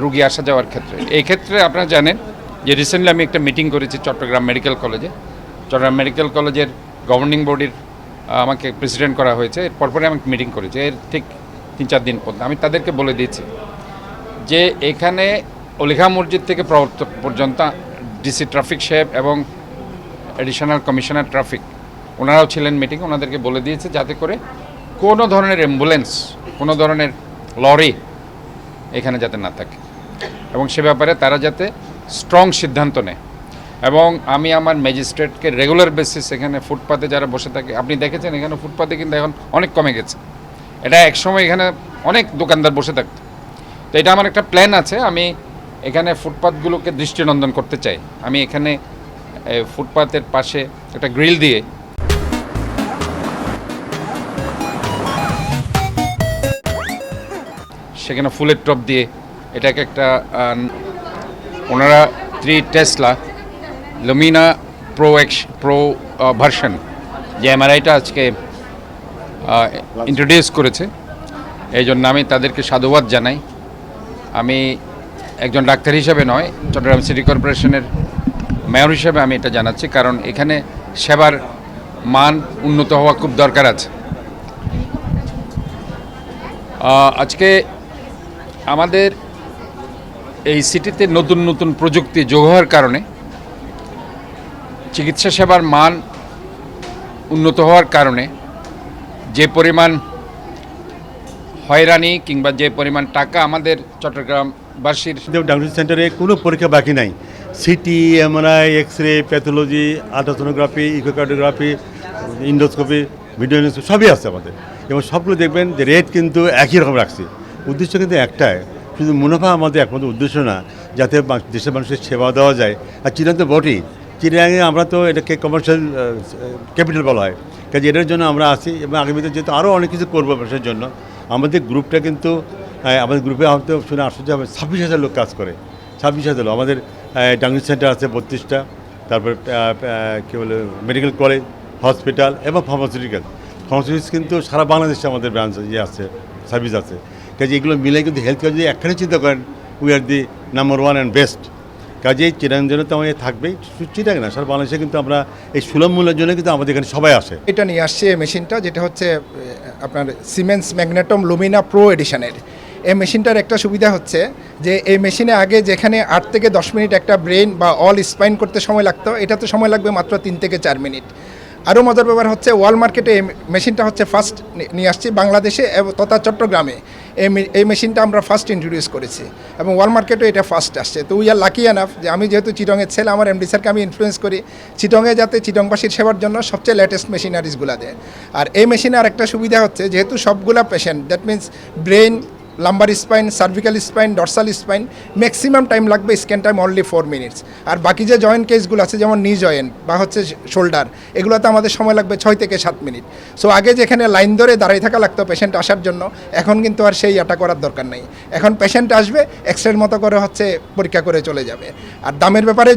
রুগী আসা যাওয়ার ক্ষেত্রে। এই ক্ষেত্রে আপনারা জানেন যে রিসেন্টলি আমি একটা মিটিং করেছি চট্টগ্রাম মেডিকেল কলেজে। চট্টগ্রাম মেডিকেল কলেজের গভর্নিং বডির আমাকে প্রেসিডেন্ট করা হয়েছে। এর পরপরে আমি মিটিং করেছি, এর ঠিক 3-4 দিন পর আমি তাদেরকে বলে দিয়েছি যে এখানে অলিখা মসজিদ থেকে প্রবর্তক পর্যন্ত ডিসি ট্রাফিক সাহেব এবং অ্যাডিশনাল কমিশনার ট্রাফিক ওনারাও ছিলেন মিটিং, ওনাদেরকে বলে দিয়েছে যাতে করে কোনো ধরনের অ্যাম্বুলেন্স, কোনো ধরনের লরি এখানে যাতে না থাকে এবং সে ব্যাপারে তারা যাতে স্ট্রং সিদ্ধান্ত নেয়। এবং আমি আমার ম্যাজিস্ট্রেটকে রেগুলার বেসিস এখানে ফুটপাতে যারা বসে থাকে, আপনি দেখেছেন এখানে ফুটপাতে কিন্তু এখন অনেক কমে গেছে। এটা একসময় এখানে অনেক দোকানদার বসে থাকতো। তো এটা আমার একটা প্ল্যান আছে, আমি এখানে ফুটপাতগুলোকে দৃষ্টিনন্দন করতে চাই। আমি এখানে ফুটপাতের পাশে একটা গ্রিল দিয়ে সেখানে ফুলের টপ দিয়ে এটাকে একটা ওনারা 3 টেসলা লুমিনা প্রো ভার্সন যে এমআরআইটা আজকে ইন্ট্রোডিউস করেছে, এই জন্য আমি তাদেরকে সাধুবাদ জানাই। আমি একজন ডাক্তার হিসেবে নয়, চট্টগ্রাম সিটি কর্পোরেশনের মেয়র হিসেবে আমি এটা জানাচ্ছি, কারণ এখানে সেবার মান উন্নত হওয়া খুব দরকার আছে। আজকে আমাদের এই সিটিতে নতুন নতুন প্রযুক্তি যোগ হওয়ার কারণে চিকিৎসা সেবার মান উন্নত হওয়ার কারণে যে পরিমাণ হয়রানি কিংবা যে পরিমাণ টাকা আমাদের চট্টগ্রামবাসীর ডায়াগনস্টিক সেন্টারে কোনো পরীক্ষা বাকি নাই। City, MRI, X ray, pathology, ultrasonography, echocardiography, endoscopy, video endoscopy সবই আছে আমাদের। এবং সবগুলো দেখবেন যে রেট কিন্তু একই রকম রাখছি। উদ্দেশ্য কিন্তু একটাই, শুধু মুনাফা আমাদের একমাত্র উদ্দেশ্য না, যাতে দেশের মানুষের সেবা দেওয়া যায়। আর চিরাং তো বটেই, চিরাঙে আমরা তো এটাকে কমার্শিয়াল ক্যাপিটাল বলা হয়, কাজে এটার জন্য আমরা আসি এবং আগামীতে যেহেতু আরও অনেক কিছু করবো মানুষের জন্য। আমাদের গ্রুপটা কিন্তু আমাদের গ্রুপে হয়তো শুনে আশ্চর্য হবে, 26,000 লোক কাজ করে। 26,000 লোক। আমাদের ডায়াগনস্টিক সেন্টার আছে 32টা, তারপর কী বলে মেডিকেল কলেজ, হসপিটাল এবং ফার্মাসিউটিক্যাল কিন্তু সারা বাংলাদেশে আমাদের ব্রাঞ্চ আছে, সার্ভিস আছে। কাজে এগুলো মিলে কিন্তু হেলথ কেয়ার যদি একখানে চিন্তা করেন, we are the number 1 and best. কাজে এই চিরাং জন্য তো আমাদের থাকবেই, চিরাং না সারা বাংলাদেশে কিন্তু আমরা এই সুলভ মূল্যের জন্য কিন্তু আমাদের এখানে সবাই আসে। এটা নিয়ে আসছে এই মেশিনটা, যেটা হচ্ছে আপনার সিমেন্স ম্যাগনেটম লুমিনা প্রো এডিশনের। এই মেশিনটার একটা সুবিধা হচ্ছে যে এই মেশিনে আগে যেখানে 8 থেকে 10 মিনিট একটা ব্রেন বা অল স্পাইন করতে সময় লাগতো, এটাতে সময় লাগবে মাত্র 3 থেকে 4 মিনিট। আরও মজার ব্যাপার হচ্ছে ওয়াল মার্কেটে এই মেশিনটা হচ্ছে ফার্স্ট নিয়ে আসছি বাংলাদেশে তথা চট্টগ্রামে। এই মেশিনটা আমরা ফার্স্ট ইন্ট্রোডিউস করেছি এবং ওয়াল মার্কেটে এটা ফার্স্ট আসছে। তো উই আর লাকি এনাফ যে আমি যেহেতু চিটংয়ের ছেলে, আমার এমডি স্যারকে আমি ইনফ্লুয়েন্স করি চিটংয়ে যাতে চিটংবাসীর সেবার জন্য সবচেয়ে লেটেস্ট মেশিনারিজগুলো দেয়। আর এই মেশিনে আর একটা সুবিধা হচ্ছে যেহেতু সবগুলা patient, that means brain, lumber spine, cervical spine, dorsal spine, maximum time লাগবে স্ক্যান টাইম অনলি 4 মিনিটস। আর বাকি যে জয়েন্ট কেসগুলো আছে যেমন নি জয়েন্ট বা হচ্ছে শোল্ডার, এগুলোতে আমাদের সময় লাগবে 6 থেকে 7 মিনিট। সো আগে যেখানে লাইন ধরে দাঁড়িয়ে থাকা লাগতো পেশেন্ট আসার জন্য, এখন কিন্তু আর সেই এটা করার দরকার নেই। এখন পেশেন্ট আসবে, এক্সরের মতো করে হচ্ছে পরীক্ষা করে চলে যাবে। আর দামের ব্যাপারে